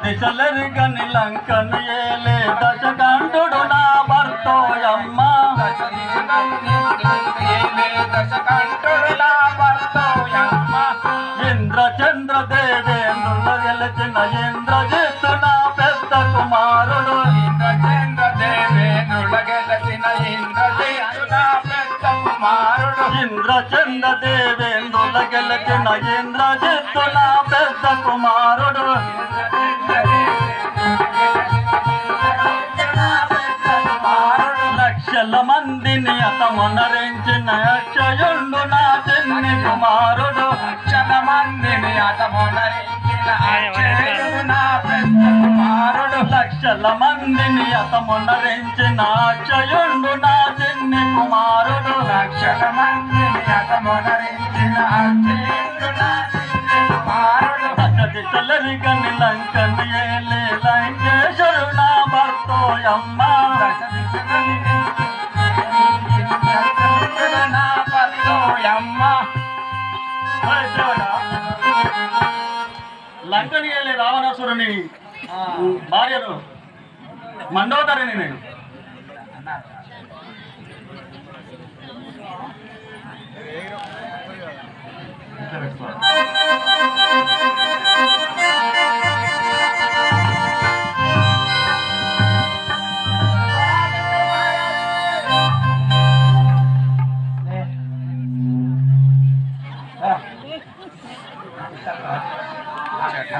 దిశలెరిగని లంకను ఏలే దశకంఠుడు నా భర్తోయమ్మ ఇంద్రచంద్ర దేవేంద్రుల గెలిచిన ఇంద్రజిత్తు నా పెద్ద కుమారుడు ఇంద్రచంద్ర దేవేంద్రుల గెలిచిన ఇంద్రజిత్తు నా పెద్ద కుమారుడు లక్షల మందిని అతమొనరించిన అక్షయుండు నా చిన్ని కుమారుడు లక్షల మందిని అతమొనరించిన అక్షయుడు నా పెద్ద కుమారుడు లక్షల మందిని అతమొనరించిన అక్షయుండు నా చిన్ని కుమారుడు లక్షల మందిని అతమొనరించిన అక్షయుండు నా చిన్ని కుమారుడు దిశలెరిగని లంకను ఏలే లంకేశుడు నా భర్తోయమ్మ లంకని ఏలే రావణాసురుని భార్యను మండోదరిని నేను ఇట్లా పెట్టుకోవాలి.